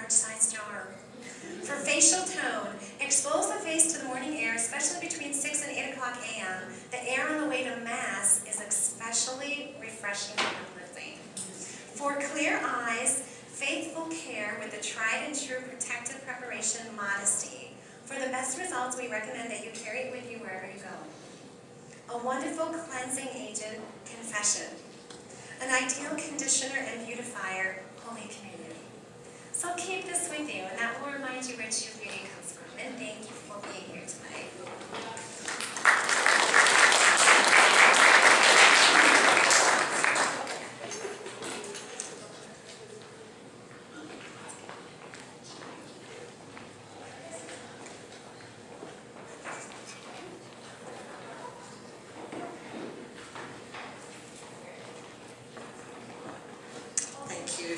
large-sized jar. For facial tone, expose the face to the morning air, especially between 6 and 8 o'clock a.m. The air on the way to Mass is especially refreshing and uplifting. For clear eyes, faithful care with the tried and true protective preparation, modesty. For the best results, we recommend that you carry it with you wherever you go. A wonderful cleansing agent, confession. An ideal conditioner and beautifier, Holy Communion. So keep this with you, and that will remind you where true beauty comes from. And thank you for being here tonight.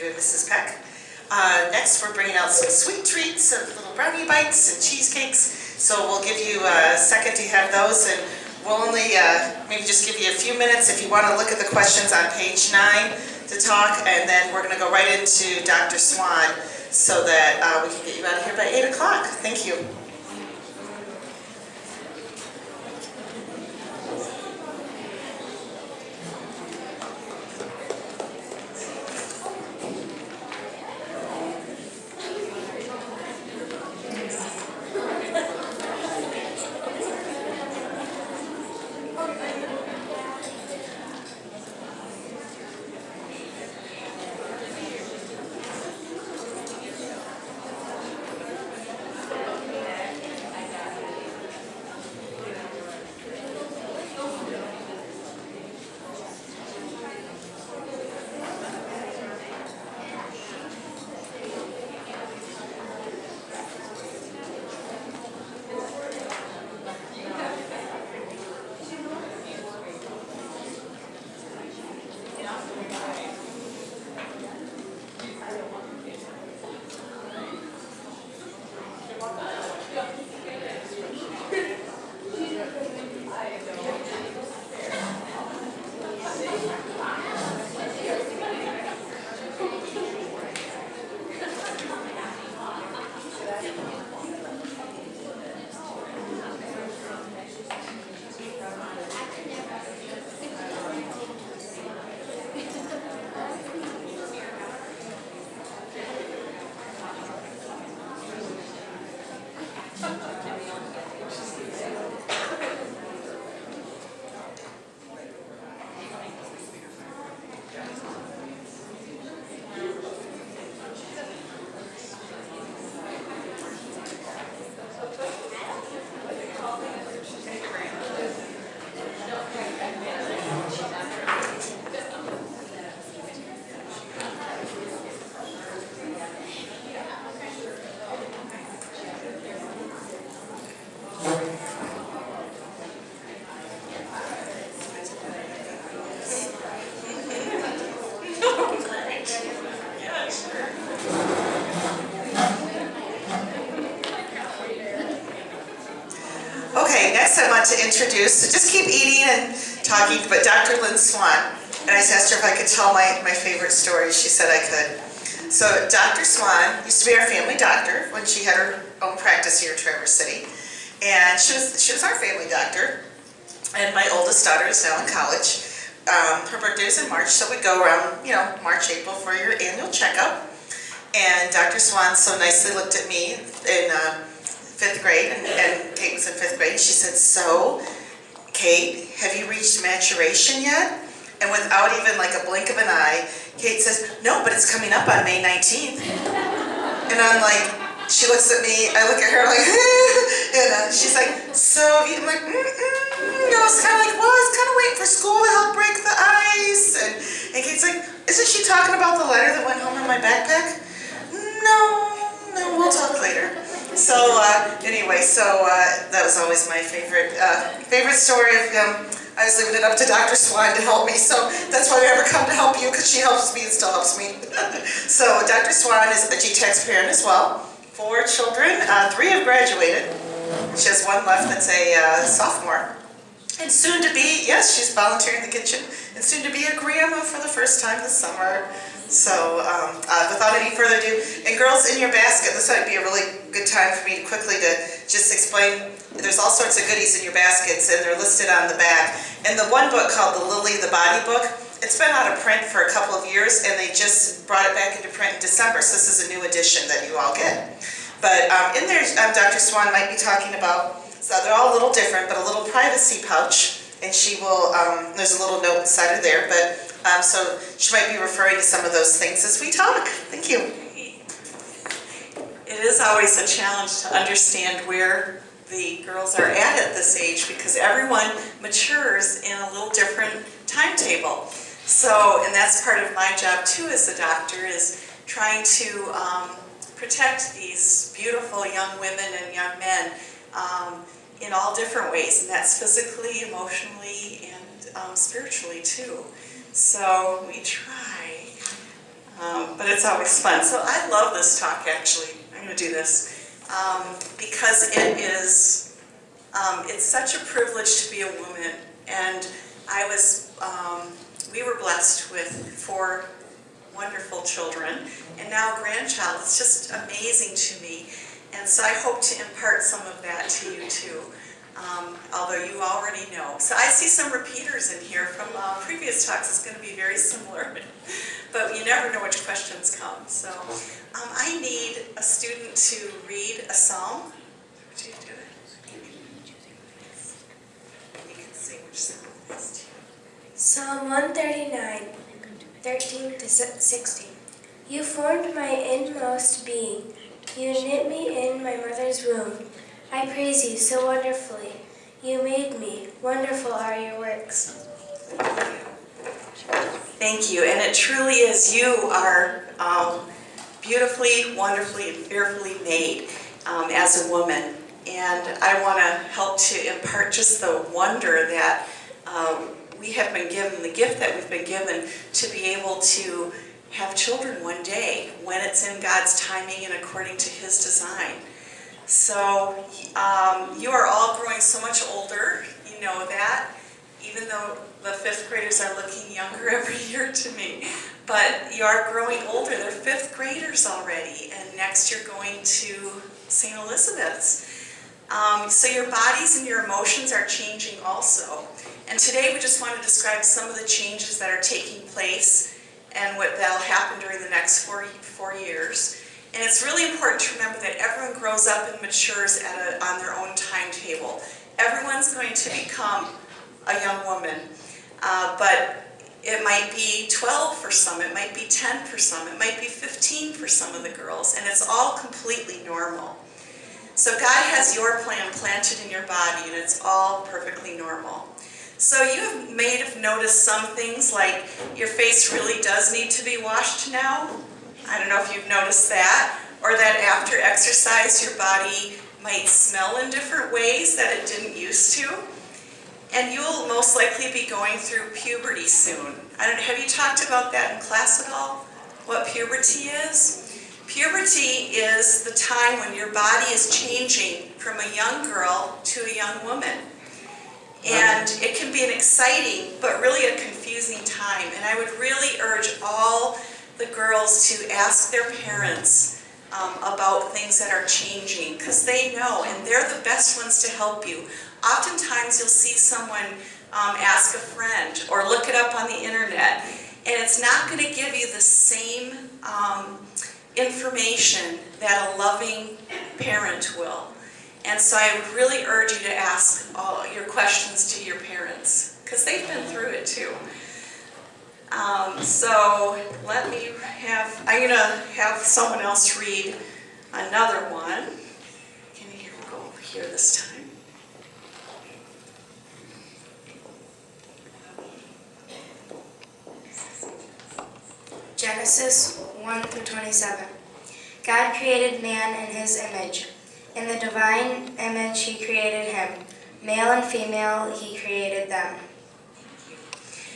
Mrs. Peck. Next, we're bringing out some sweet treats, little brownie bites and cheesecakes. So we'll give you a second to have those, and we'll only maybe just give you a few minutes if you want to look at the questions on page 9 to talk, and then we're going to go right into Dr. Swan so that we can get you out of here by 8 o'clock. Thank you. I want to introduce, so just keep eating and talking, but Dr. Lynn Swan. And I asked her if I could tell my favorite stories. She said I could. So Dr. Swan used to be our family doctor when she had her own practice here in Traverse City. And she was our family doctor. And my oldest daughter is now in college. Her birthday is in March, so we go around, March, April for your annual checkup. And Dr. Swan so nicely looked at me in 5th grade, and Kate was in 5th grade. She said, "So, Kate, have you reached maturation yet?" And without even like a blink of an eye, Kate says, "No, but it's coming up on May 19th. And I'm like, she looks at me, I look at her like, and she's like, "So," I'm like, it's kind of like, well, I was kind of waiting for school to help break the ice. And Kate's like, "Isn't she talking about the letter that went home in my backpack?" No, we'll talk later. So anyway, that was always my favorite story of I was leaving it up to Dr. Swan to help me, so that's why I never come to help you, because she helps me and still helps me. So Dr. Swan is a GTACS parent as well. 4 children, 3 have graduated. She has 1 left that's a sophomore. And soon to be, yes, she's volunteering in the kitchen, and soon to be a grandma for the first time this summer. So without any further ado, and girls, in your basket, this might be a really good time for me to quickly to just explain. There's all sorts of goodies in your baskets, and they're listed on the back. And the one book called the Lily the Body book, it's been out of print for a couple of years, and they just brought it back into print in December, so this is a new edition that you all get. But in there, Dr. Swan might be talking about, so they're all a little different, but a little privacy pouch, and she will, there's a little note inside of there, but so she might be referring to some of those things as we talk. Thank you. It is always a challenge to understand where the girls are at this age, because everyone matures in a little different timetable. So, and that's part of my job too as a doctor, is trying to protect these beautiful young women and young men in all different ways, and that's physically, emotionally, and spiritually too. So we try, but it's always fun. So I love this talk, actually. I'm going to do this because it is, it's such a privilege to be a woman, and I was, we were blessed with 4 wonderful children, and now a grandchild. It's just amazing to me, and so I hope to impart some of that to you too, although you already know. So I see some repeaters in here from previous talks. It's going to be very similar, but you never know which questions come. So I need a student to read a psalm. Would you do it? You can see which psalm it is. Psalm 139, 13 to 16. You formed my inmost being. You knit me in my mother's womb. I praise you so wonderfully. You made me. Wonderful are your works. Thank you. And it truly is, you are beautifully, wonderfully, and fearfully made as a woman. And I want to help to impart just the wonder that we have been given, the gift that we've been given to be able to have children one day when it's in God's timing and according to His design. So you are all growing so much older, you know that, even though the 5th graders are looking younger every year to me. But you are growing older. They're 5th graders already, and next you're going to St. Elizabeth's. So your bodies and your emotions are changing also. And today we just want to describe some of the changes that are taking place and what that'll happen during the next 4 years. And it's really important to remember that everyone grows up and matures on their own timetable. Everyone's going to become a young woman, but it might be 12 for some, it might be 10 for some, it might be 15 for some of the girls, and it's all completely normal. So God has your plan planted in your body, and it's all perfectly normal. So you may have noticed some things, like your face really does need to be washed now. I don't know if you've noticed that, or that after exercise your body might smell in different ways that it didn't used to. And you'll most likely be going through puberty soon. Have you talked about that in class at all? What puberty is? Puberty is the time when your body is changing from a young girl to a young woman. And it can be an exciting, but really a confusing time. And I would really urge all the girls to ask their parents about things that are changing, because they know, and they're the best ones to help you. Oftentimes you'll see someone ask a friend or look it up on the internet, and it's not going to give you the same information that a loving parent will. And so I would really urge you to ask all your questions to your parents, because they've been through it too. So let me I'm going to have someone else read another one. Can you go over here this time? Genesis 1 through 27. God created man in His image. In the divine image He created him. Male and female He created them.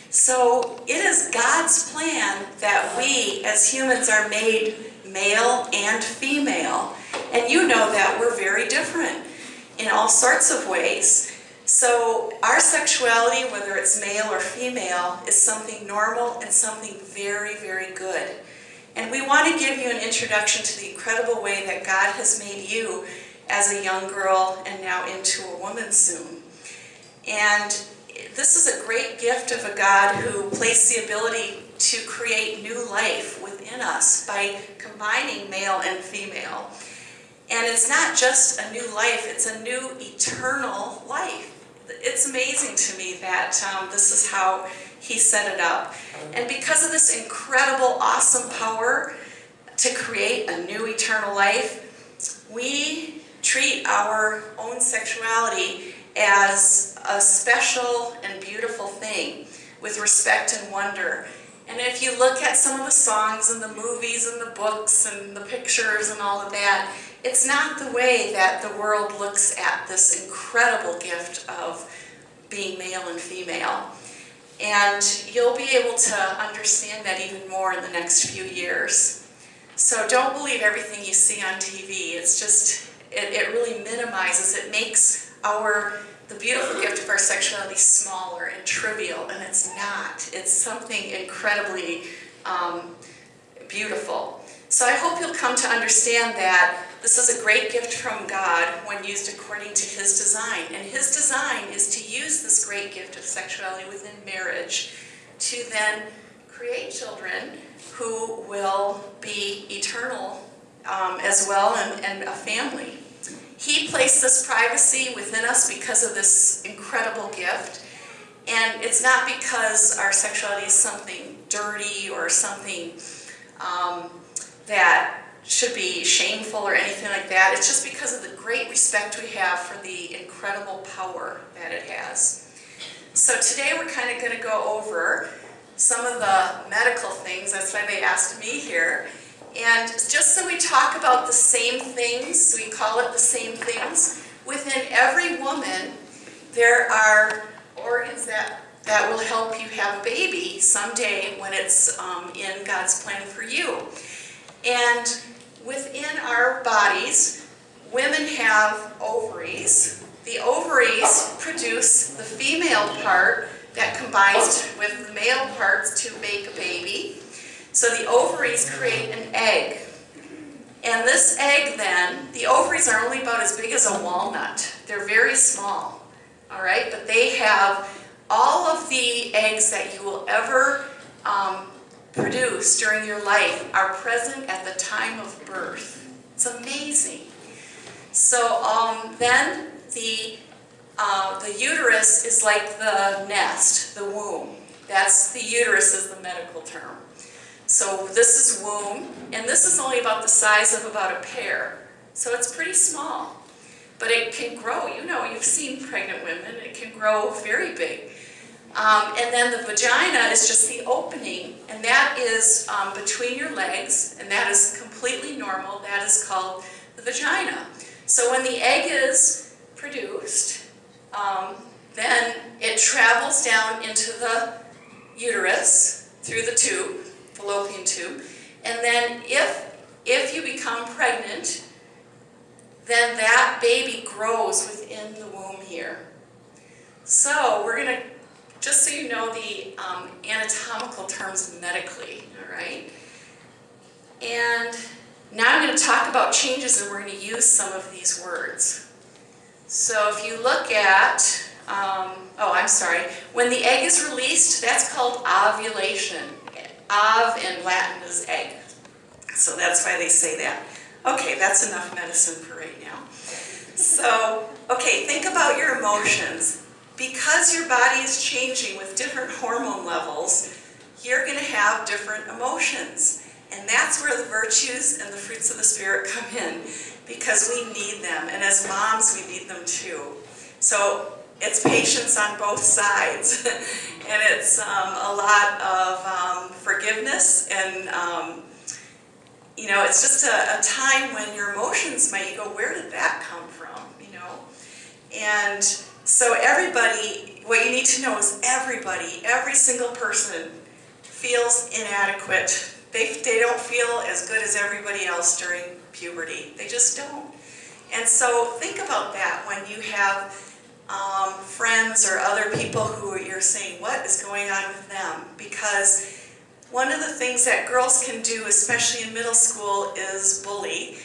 So it is God's plan that we as humans are made male and female. And you know that we're very different in all sorts of ways. So our sexuality, whether it's male or female, is something normal and something very, very good. And we want to give you an introduction to the incredible way that God has made you as a young girl and now into a woman soon. And this is a great gift of a God who placed the ability to create new life within us by combining male and female. And it's not just a new life, it's a new eternal life. It's amazing to me that this is how he set it up. And because of this incredible, awesome power to create a new eternal life, we treat our own sexuality as a special and beautiful thing with respect and wonder. And if you look at some of the songs and the movies and the books and the pictures and all of that, it's not the way that the world looks at this incredible gift of being male and female. And you'll be able to understand that even more in the next few years. So don't believe everything you see on TV. It's just, it really minimizes, it makes the beautiful gift of our sexuality smaller and trivial, and it's not. It's something incredibly beautiful. So I hope you'll come to understand that this is a great gift from God when used according to his design. And his design is to use this great gift of sexuality within marriage to then create children who will be eternal as well, and a family. He placed this privacy within us because of this incredible gift. And it's not because our sexuality is something dirty or something that should be shameful or anything like that. It's just because of the great respect we have for the incredible power that it has. So today we're kind of going to go over some of the medical things. That's why they asked me here. And just so we talk about the same things, we call it the same things, within every woman there are organs that will help you have a baby someday when it's in God's plan for you. And within our bodies, women have ovaries. The ovaries produce the female part that combines with the male parts to make a baby. So the ovaries create an egg. And this egg then, the ovaries are only about as big as a walnut. They're very small, all right? But they have all of the eggs that you will ever produce during your life are present at the time of birth. It's amazing. So then the uterus is like the nest, the womb. That's the uterus is the medical term. So this is womb, and this is only about the size of about a pear. So it's pretty small, but it can grow. You know, you've seen pregnant women. It can grow very big. And then the vagina is just the opening, and that is between your legs, and that is completely normal. That is called the vagina. So when the egg is produced, then it travels down into the uterus through the tube, fallopian tube, and then if you become pregnant, then that baby grows within the womb here. So we're going to, just so you know the anatomical terms medically, all right? And now I'm going to talk about changes, and we're going to use some of these words. So if you look at, when the egg is released, that's called ovulation. Ov in Latin is egg. So that's why they say that. Okay, that's enough medicine for right now. So, okay, think about your emotions. Because your body is changing with different hormone levels, you're going to have different emotions. And that's where the virtues and the fruits of the Spirit come in, because we need them. And as moms, we need them too. So it's patience on both sides. And it's a lot of forgiveness, and you know, it's just a time when your emotions might go, where did that come from, you know? And so everybody, what you need to know is everybody, every single person feels inadequate. They don't feel as good as everybody else during puberty. They just don't. And so think about that when you have friends or other people who you're saying, what is going on with them? Because One of the things that girls can do, especially in middle school, is bully.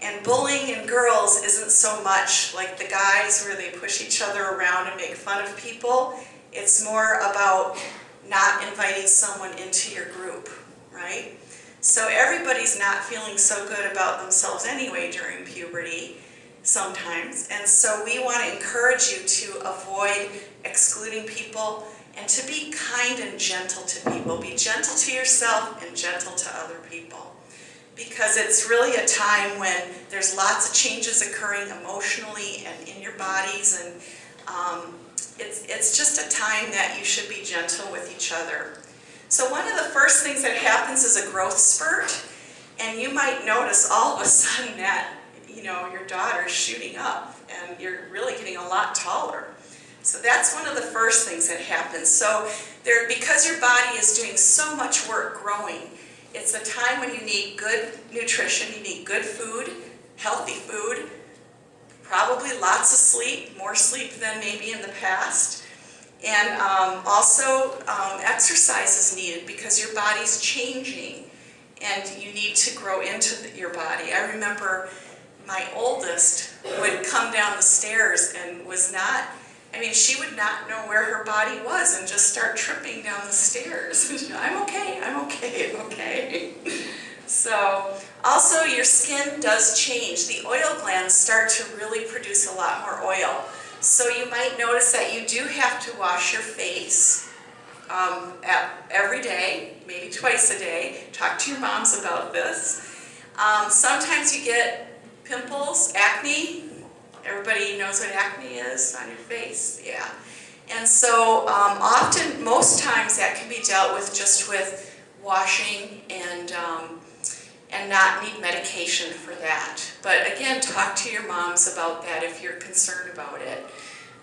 And bullying in girls isn't so much like the guys where they push each other around and make fun of people. It's more about not inviting someone into your group, right? So everybody's not feeling so good about themselves anyway during puberty sometimes. And so we want to encourage you to avoid excluding people and to be kind and gentle to people. Be gentle to yourself and gentle to other people. Because it's really a time when there's lots of changes occurring emotionally and in your bodies, and it's just a time that you should be gentle with each other. So one of the first things that happens is a growth spurt, and you might notice all of a sudden that, you know, your daughter's shooting up and you're really getting a lot taller. So that's one of the first things that happens. So because your body is doing so much work growing, it's a time when you need good nutrition, you need good food, healthy food, probably lots of sleep, more sleep than maybe in the past. And also exercise is needed because your body's changing and you need to grow into your body. I remember my oldest would come down the stairs and was not, I mean, she would not know where her body was and just start tripping down the stairs. I'm okay, I'm okay, I'm okay. So, also your skin does change. The oil glands start to really produce a lot more oil. So you might notice that you do have to wash your face every day, maybe twice a day. Talk to your moms about this. Sometimes you get pimples, acne. Everybody knows what acne is on your face, yeah. And so often, most times that can be dealt with just with washing and not need medication for that. But again, talk to your moms about that if you're concerned about it.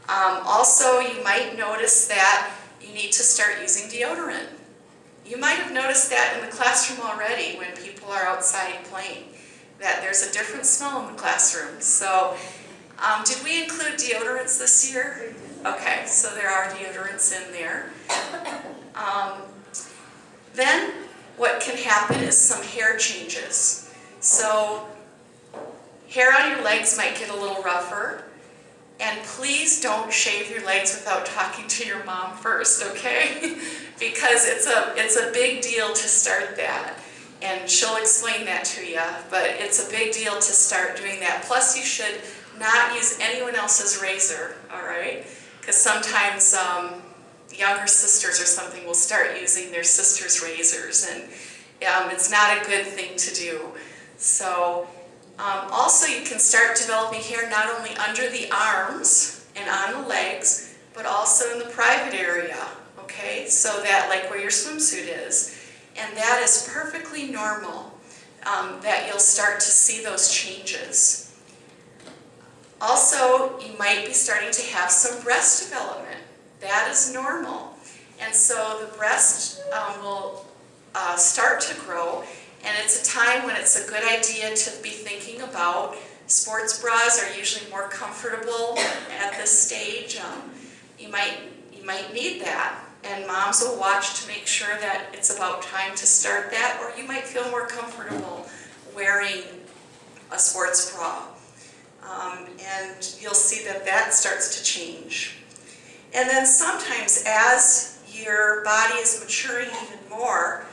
Also, you might notice that you need to start using deodorant. You might have noticed that in the classroom already when people are outside playing, that there's a different smell in the classroom. So, did we include deodorants this year? Okay, so there are deodorants in there. Then what can happen is some hair changes. So hair on your legs might get a little rougher. And please don't shave your legs without talking to your mom first, okay? Because it's a big deal to start that. And she'll explain that to you, but it's a big deal to start doing that. Plus you should not use anyone else's razor, all right? Because sometimes younger sisters or something will start using their sister's razors, and it's not a good thing to do. So also you can start developing hair not only under the arms and on the legs, but also in the private area, okay? So that, like where your swimsuit is. And that is perfectly normal, that you'll start to see those changes. Also, you might be starting to have some breast development. That is normal. And so the breast will start to grow, and it's a time when it's a good idea to be thinking about sports bras are usually more comfortable at this stage. You might need that, and moms will watch to make sure that it's about time to start that, or you might feel more comfortable wearing a sports bra. And you'll see that that starts to change. And then sometimes as your body is maturing even more,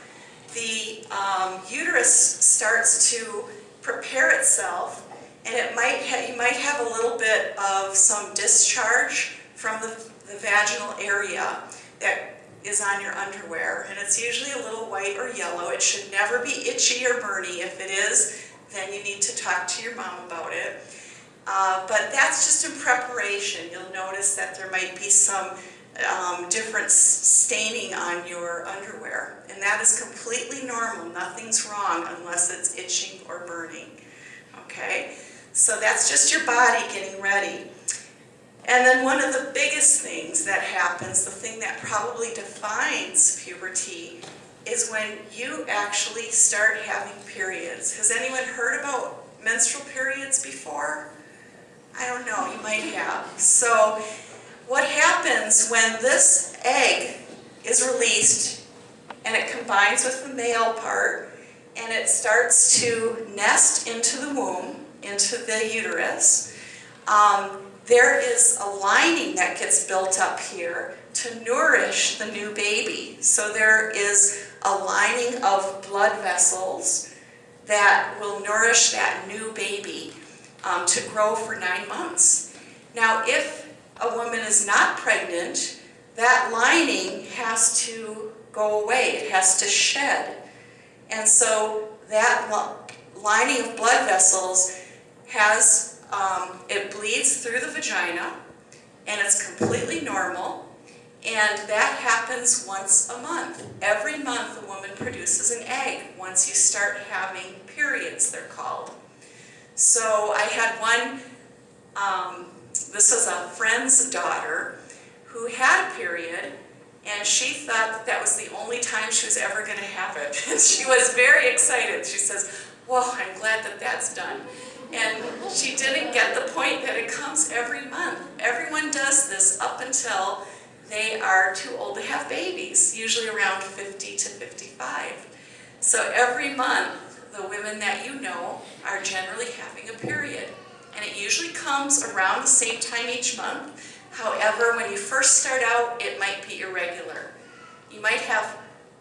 the uterus starts to prepare itself, and you might have a little bit of some discharge from the vaginal area that is on your underwear, and it's usually a little white or yellow. It should never be itchy or burny. If it is, then you need to talk to your mom about it. But that's just in preparation. You'll notice that there might be some different staining on your underwear, and that is completely normal. Nothing's wrong unless it's itching or burning, okay? So that's just your body getting ready. And then one of the biggest things that happens, the thing that probably defines puberty, is when you actually start having periods. Has anyone heard about menstrual periods before? I don't know, you might have. So what happens when this egg is released and it combines with the male part, and it starts to nest into the womb, into the uterus. There is a lining that gets built up here to nourish the new baby. So there is a lining of blood vessels that will nourish that new baby to grow for 9 months. Now, if a woman is not pregnant, that lining has to go away. It has to shed. And so that lining of blood vessels has, it bleeds through the vagina, and it's completely normal, and that happens once a month. Every month a woman produces an egg once you start having periods, they're called. So I had one, this was a friend's daughter who had a period, and she thought that that was the only time she was ever going to have it. And she was very excited. She says, well, I'm glad that that's done. And she didn't get the point that it comes every month. Everyone does this up until they are too old to have babies, usually around 50 to 55. So every month, the women that you know are generally having a period. And it usually comes around the same time each month. However, when you first start out, it might be irregular. You might have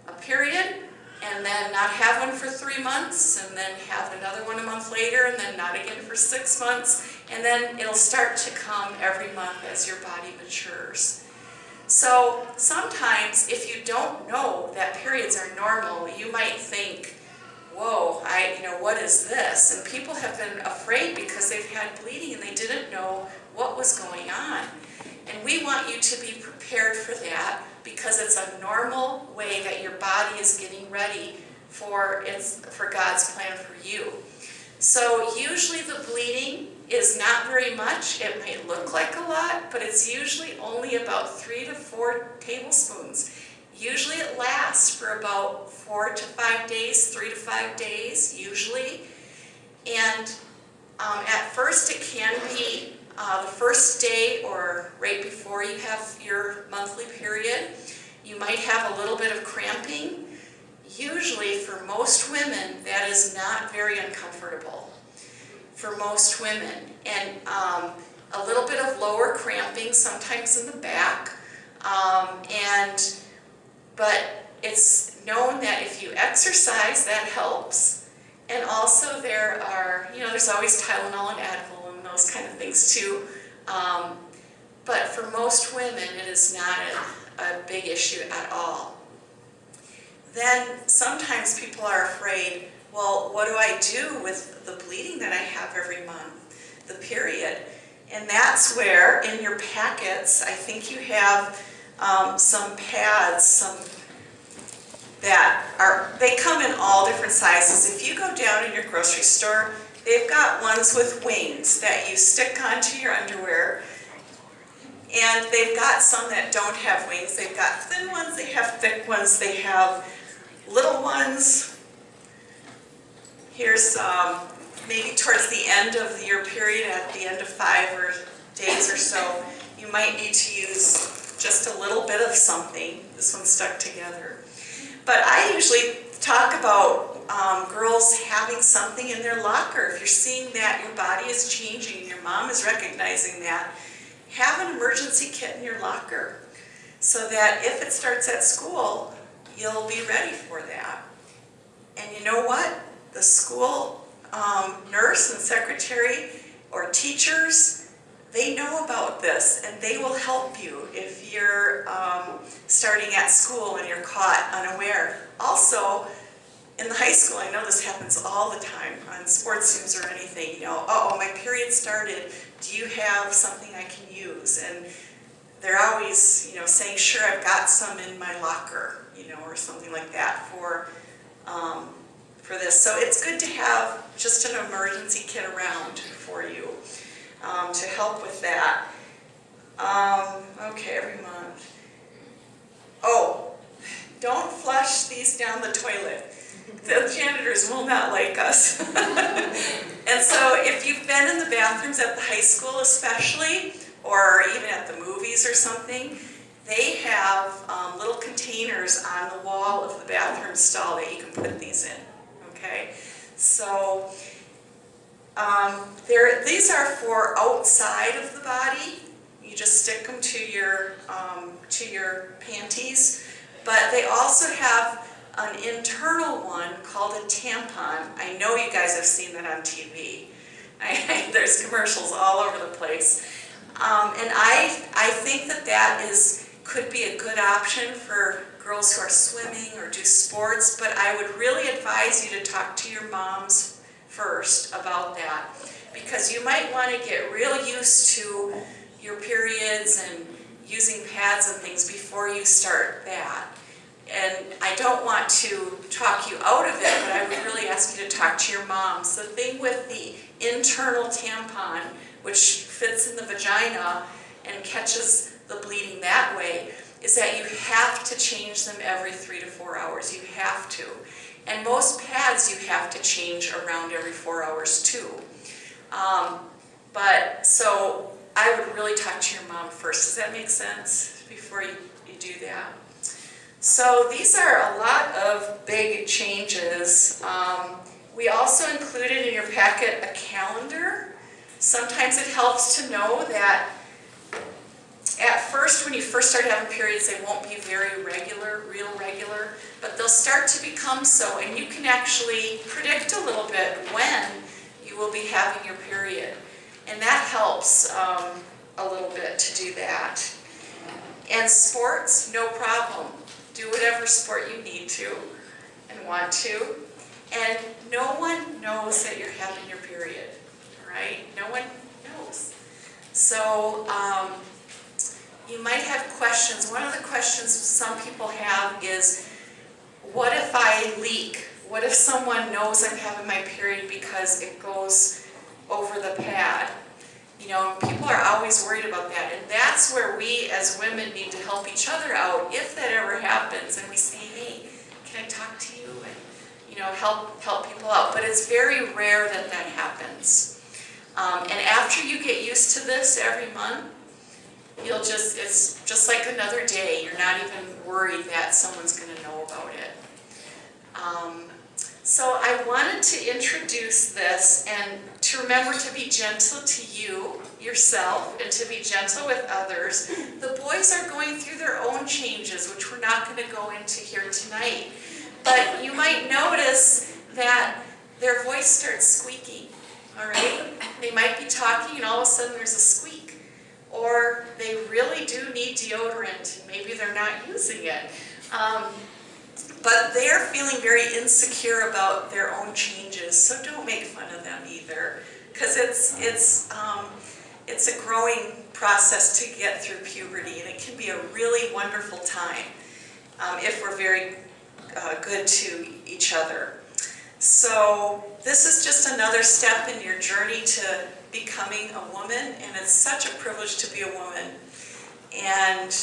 a period and then not have one for 3 months, and then have another one a month later, and then not again for 6 months, and then it'll start to come every month as your body matures. So sometimes if you don't know that periods are normal, you might think, whoa, what is this? And people have been afraid because they've had bleeding and they didn't know what was going on. And we want you to be prepared for that, because it's a normal way that your body is getting ready for God's plan for you. So usually the bleeding is not very much. It may look like a lot, but it's usually only about 3 to 4 tablespoons. Usually it lasts for about 4 to 5 days, 3 to 5 days usually. And at first it can be the first day or right before you have your monthly period. You might have a little bit of cramping. Usually for most women that is not very uncomfortable for most women. And a little bit of lower cramping, sometimes in the back. But it's known that if you exercise, that helps. And also there are, there's always Tylenol and Advil and those kind of things too. But for most women, it is not a big issue at all. Then sometimes people are afraid, well, what do I do with the bleeding that I have every month, the period? And that's where in your packets, I think you have some pads, they come in all different sizes. If you go down in your grocery store, they've got ones with wings that you stick onto your underwear. And they've got some that don't have wings. They've got thin ones, they have thick ones, they have little ones. Here's maybe towards the end of your period, at the end of 5 days or so, you might need to use just a little bit of something. This one's stuck together. But I usually talk about girls having something in their locker. If you're seeing that your body is changing and your mom is recognizing that, have an emergency kit in your locker so that if it starts at school, you'll be ready for that. And you know what? The school nurse and secretary or teachers, they know about this and they will help you if you're starting at school and you're caught unaware. Also, in the high school, I know this happens all the time on sports teams or anything, uh-oh, my period started, do you have something I can use? And they're always, saying, sure, I've got some in my locker, or something like that for this. So it's good to have just an emergency kit around for you to help with that. Okay, every month. Oh, don't flush these down the toilet. The janitors will not like us. And so if you've been in the bathrooms at the high school especially, or even at the movies or something, they have little containers on the wall of the bathroom stall that you can put these in, okay? So these are for outside of the body. You just stick them to your panties, but they also have an internal one called a tampon. I know you guys have seen that on TV. There's commercials all over the place. And I think that could be a good option for girls who are swimming or do sports, but I would really advise you to talk to your moms first about that, because you might want to get real used to your periods and using pads and things before you start that. And I don't want to talk you out of it, but I would really ask you to talk to your moms. The thing with the internal tampon, which fits in the vagina and catches the bleeding that way, is that you have to change them every 3 to 4 hours. You have to. And most pads you have to change around every 4 hours too. So I would really talk to your mom first. Does that make sense? Before you do that. So these are a lot of big changes. We also included in your packet a calendar. Sometimes it helps to know that at first, when you first start having periods, they won't be very regular, real regular, but they'll start to become so, and you can actually predict a little bit when you will be having your period. And that helps a little bit to do that. And sports, no problem. Do whatever sport you need to and want to. And no one knows that you're having your period, right? No one knows. So you might have questions. One of the questions some people have is, what if I leak? What if someone knows I'm having my period because it goes over the pad? You know, people are always worried about that, and that's where we as women need to help each other out if that ever happens, and we say, hey, can I talk to you? And, you know, help people out. But it's very rare that that happens. And after you get used to this every month, it's just like another day. You're not even worried that someone's going to know about it. So I wanted to introduce this and to remember to be gentle to you, yourself, and to be gentle with others. The boys are going through their own changes, which we're not going to go into here tonight. But you might notice that their voice starts squeaking, all right? They might be talking and all of a sudden there's a squeak. Or they really do need deodorant, and maybe they're not using it. But they're feeling very insecure about their own changes, so don't make fun of them either, because it's a growing process to get through puberty, and it can be a really wonderful time if we're very good to each other. So this is just another step in your journey to becoming a woman, and it's such a privilege to be a woman. And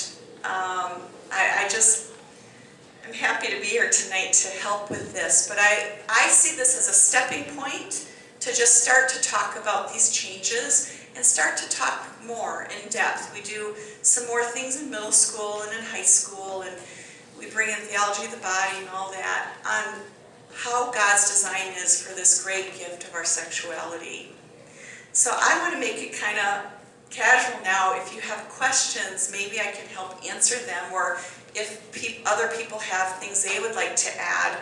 I'm happy to be here tonight to help with this, but I see this as a stepping point to just start to talk about these changes and start to talk more in depth. We do some more things in middle school and in high school, and we bring in theology of the body and all that on how God's design is for this great gift of our sexuality. So I want to make it kind of casual now. If you have questions, maybe I can help answer them, or if other people have things they would like to add,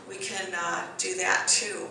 we can do that too.